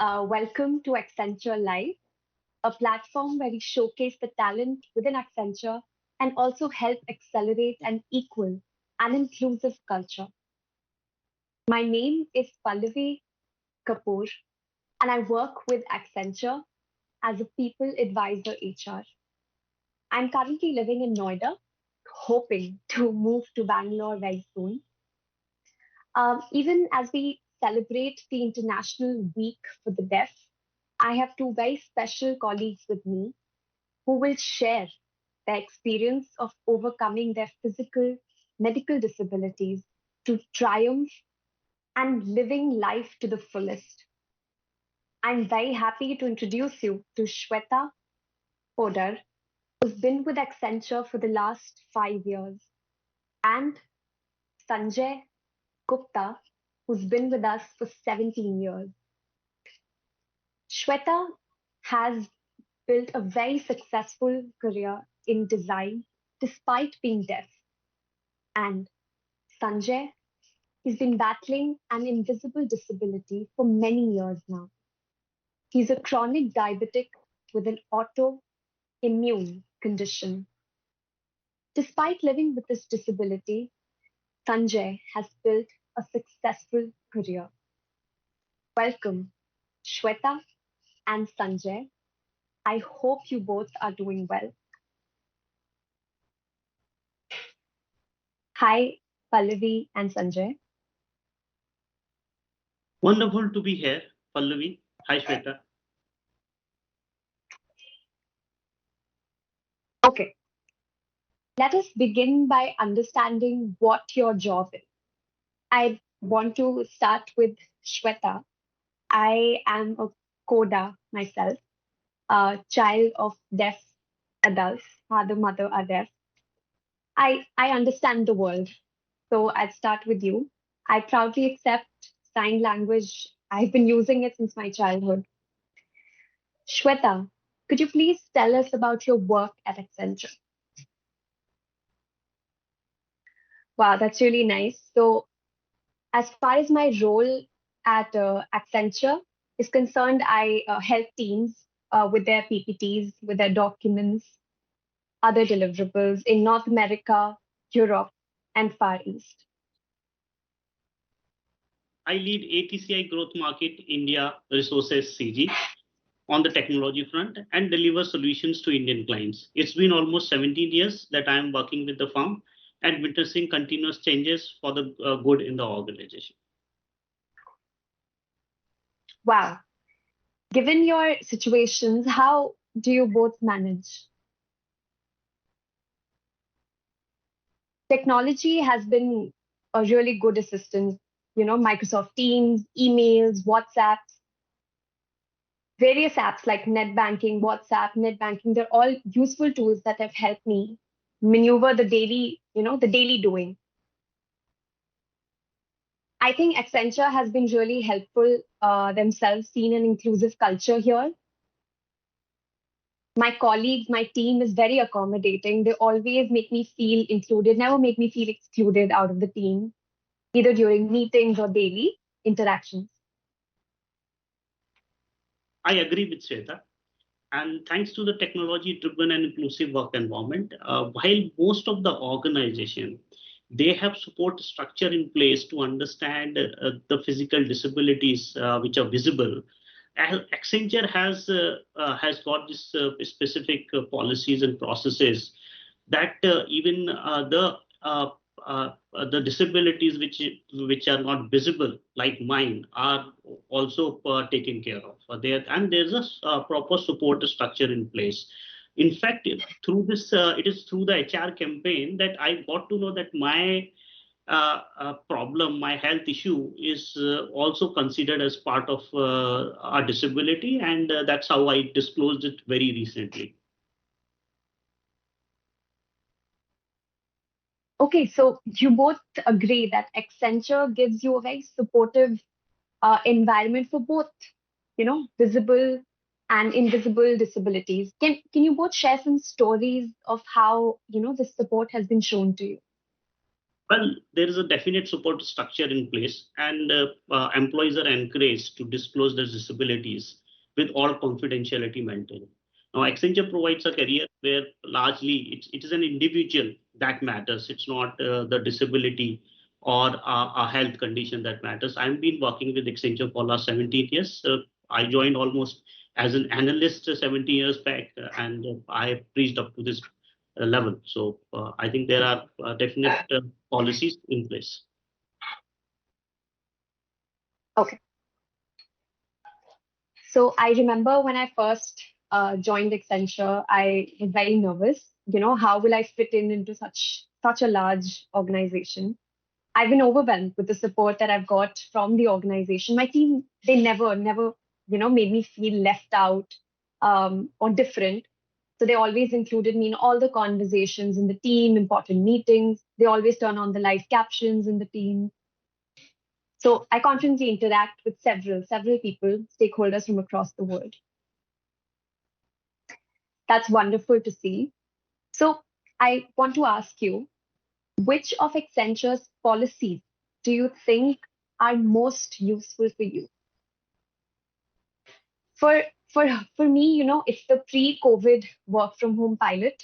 Welcome to Accenture Live, a platform where we showcase the talent within Accenture and also help accelerate an equal and inclusive culture. My name is Pallavi Kapoor, and I work with Accenture as a People Advisor HR. I'm currently living in Noida, hoping to move to Bangalore very soon. Even as we celebrate the International Week for the Deaf, I have two very special colleagues with me who will share their experience of overcoming their physical, medical disabilities to triumph and living life to the fullest. I'm very happy to introduce you to Sweta Poddar, who's been with Accenture for the last 5 years, and Sanjay Gupta, who's been with us for 17 years. Sweta has built a very successful career in design despite being deaf. And Sanjay, he's been battling an invisible disability for many years now. He's a chronic diabetic with an autoimmune condition. Despite living with this disability, Sanjay has built a successful career. Welcome, Sweta and Sanjay. I hope you both are doing well. Hi, Pallavi and Sanjay. Wonderful to be here, Pallavi. Hi, Sweta. Okay, let us begin by understanding what your job is. I want to start with Sweta. I am a coda myself, a child of deaf adults. Father, mother are deaf. I understand the world. So I'd start with you. I proudly accept sign language. I've been using it since my childhood. Shweta, could you please tell us about your work at Accenture? Wow, that's really nice. So, as far as my role at Accenture is concerned, I help teams with their PPTs, with their documents, other deliverables in North America, Europe, and Far East. I lead ATCI Growth Market India Resources CG on the technology front and deliver solutions to Indian clients. It's been almost 17 years that I am working with the firm and witnessing continuous changes for the good in the organization. Wow. Given your situations, how do you both manage? Technology has been a really good assistant, Microsoft Teams, emails, WhatsApps, various apps like net banking, WhatsApp, net banking, they're all useful tools that have helped me maneuver the daily doing. I think Accenture has been really helpful themselves, seeing an inclusive culture here. My colleagues, my team is very accommodating. They always make me feel included, never make me feel excluded out of the team, either during meetings or daily interactions. I agree with Sweta. And thanks to the technology-driven and inclusive work environment, while most of the organization, they have support structure in place to understand the physical disabilities which are visible. Accenture has got this specific policies and processes that even the disabilities which are not visible, like mine, are also taken care of. And there's a proper support structure in place. In fact, through this, it is through the HR campaign that I got to know that my problem, my health issue is also considered as part of a disability, and that's how I disclosed it very recently. Okay, so you both agree that Accenture gives you a very supportive environment for both, visible and invisible disabilities. Can you both share some stories of how, this support has been shown to you? Well, there is a definite support structure in place, and employees are encouraged to disclose their disabilities with all confidentiality maintained. Now, Accenture provides a career where largely it is an individual that matters. It's not the disability or a health condition that matters. I've been working with Accenture for last 17 years. I joined almost as an analyst 17 years back, and I have reached up to this level. So I think there are definite policies in place. Okay. So I remember when I first joined Accenture, I was very nervous. How will I fit in into such a large organization? I've been overwhelmed with the support that I've got from the organization. My team, they never, made me feel left out or different. So they always included me in all the conversations in the team, important meetings. They always turn on the live captions in the team. So I constantly interact with several people, stakeholders from across the world. That's wonderful to see. So I want to ask you, which of Accenture's policies do you think are most useful for you? For for me, it's the pre-COVID work from home pilot.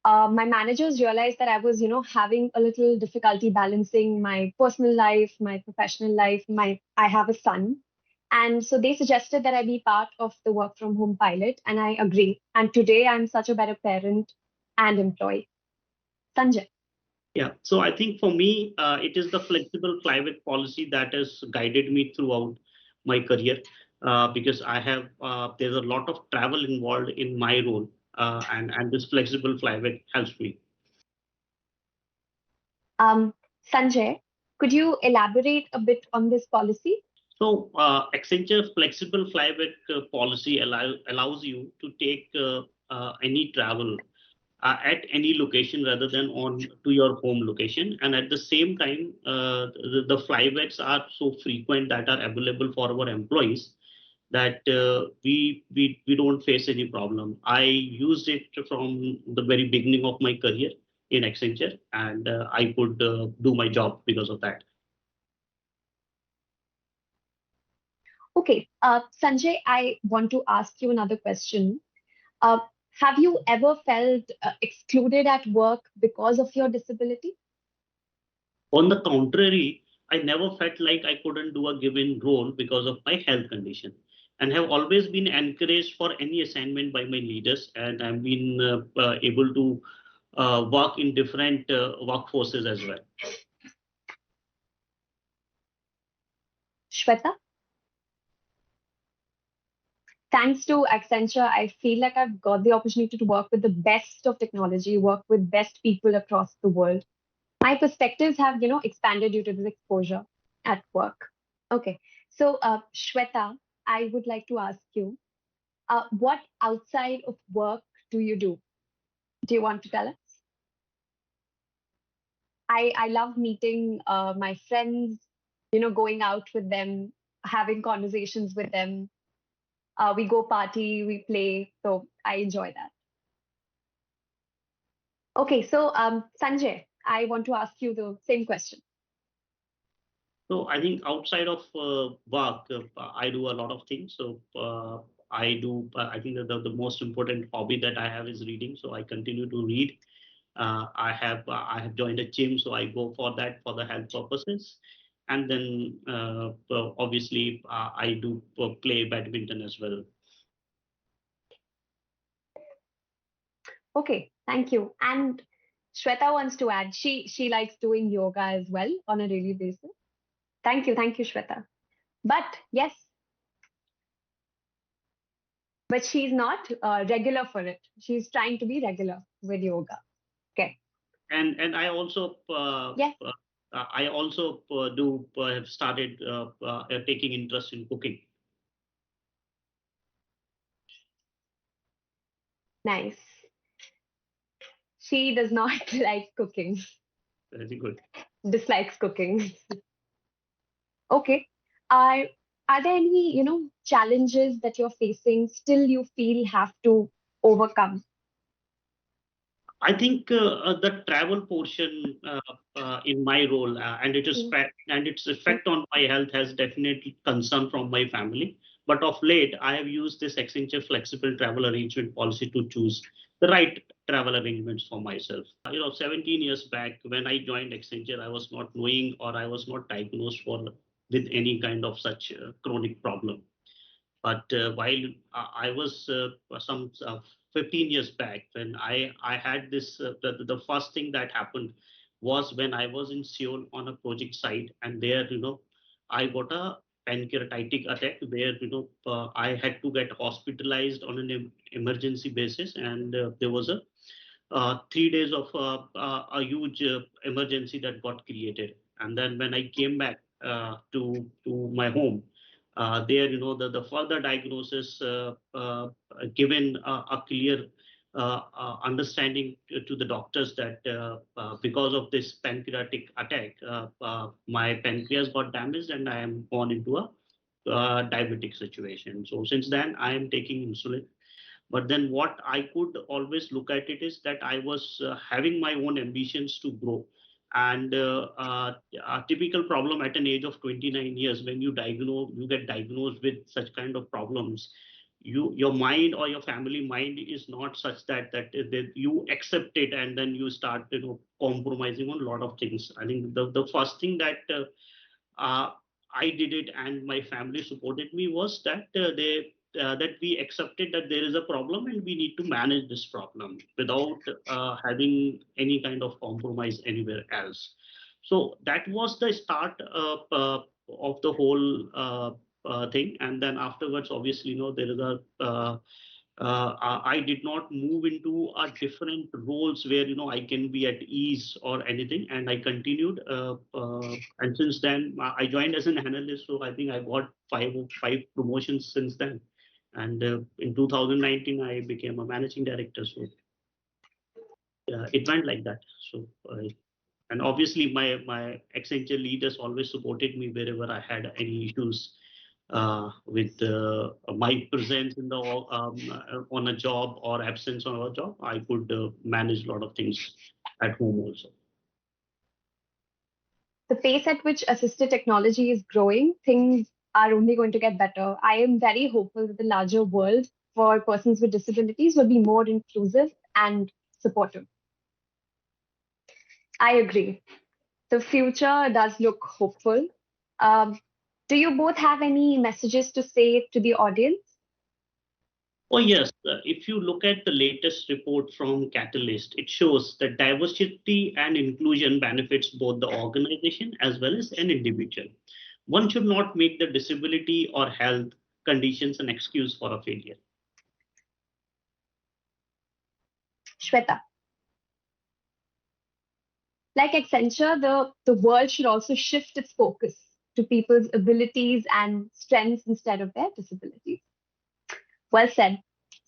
My managers realized that I was, having a little difficulty balancing my personal life, my professional life. I have a son, and so they suggested that I be part of the work from home pilot, and I agree. And today, I'm such a better parent and employee. Sanjay. Yeah, so I think for me, it is the flexible Flyback policy that has guided me throughout my career because there's a lot of travel involved in my role, and this flexible Flyback helps me. Um, Sanjay, could you elaborate a bit on this policy? So Accenture flexible Flyback policy allows you to take any travel at any location rather than on to your home location, and at the same time the flybacks are so frequent that are available for our employees that we don't face any problem. I used it from the very beginning of my career in Accenture, and I could do my job because of that. Okay, Sanjay, I want to ask you another question. Uh, have you ever felt excluded at work because of your disability? On the contrary, I never felt like I couldn't do a given role because of my health condition, and have always been encouraged for any assignment by my leaders, and I've been able to work in different workforces as well. Shweta, thanks to Accenture, I feel like I've got the opportunity to work with the best of technology, work with best people across the world. My perspectives have, expanded due to this exposure at work. Okay, so Shweta, I would like to ask you, what outside of work do you do? Do you want to tell us? I love meeting my friends, going out with them, having conversations with them. We go party, we play, so I enjoy that. Okay, so Sanjay, I want to ask you the same question. So I think outside of work, I do a lot of things. So I think that the most important hobby that I have is reading. So I continue to read. I have joined a gym, so I go for that for the health purposes. And then obviously I do play badminton as well. Okay, thank you. And Shweta wants to add, she likes doing yoga as well on a daily basis. Thank you, Shweta. But yes, but she's not regular for it. She's trying to be regular with yoga. Okay. And I also Yes. do have started taking interest in cooking. Nice. She does not like cooking, Very good. dislikes cooking. Okay. Are are there any, challenges that you're facing still you feel have to overcome? I think the travel portion in my role and its effect on my health has definitely concern from my family. But of late, I have used this Accenture flexible travel arrangement policy to choose the right travel arrangements for myself. 17 years back when I joined Accenture, I was not knowing or I was not diagnosed for with any kind of such chronic problem. But while I was some 15 years back, when I had this, the first thing that happened was when I was in Seoul on a project site, and there, I got a pancreatitic attack where, I had to get hospitalized on an emergency basis, and there was a 3 days of a huge emergency that got created. And then when I came back to my home, there, the further diagnosis given a clear understanding to the doctors that because of this pancreatic attack, my pancreas got damaged and I am gone into a diabetic situation. So since then, I am taking insulin. But then what I could always look at it is that I was having my own ambitions to grow. And a typical problem at an age of 29 years, when you get diagnosed with such kind of problems, your mind or your family mind is not such that you accept it and then you start compromising on a lot of things. I think the first thing that uh, I did it and my family supported me was that we accepted that there is a problem and we need to manage this problem without having any kind of compromise anywhere else. So that was the start of the whole thing. And then afterwards, obviously, there is a I did not move into a different roles where I can be at ease or anything, and I continued. And since then, I joined as an analyst, so I think I got five promotions since then. And in 2019, I became a managing director. So it went like that. So and obviously, my Accenture leaders always supported me wherever I had any issues with my presence in the on a job or absence on a job. I could manage a lot of things at home also. The pace at which assisted technology is growing, things are only going to get better. I am very hopeful that the larger world for persons with disabilities will be more inclusive and supportive. I agree. The future does look hopeful. Um, do you both have any messages to say to the audience? Oh yes, if you look at the latest report from Catalyst, it shows that diversity and inclusion benefits both the organization as well as an individual. One should not make the disability or health conditions an excuse for a failure. Shweta, like Accenture, the world should also shift its focus to people's abilities and strengths instead of their disabilities. Well said.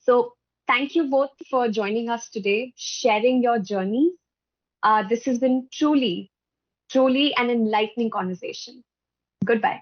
So, thank you both for joining us today, sharing your journeys. This has been truly an enlightening conversation. Goodbye.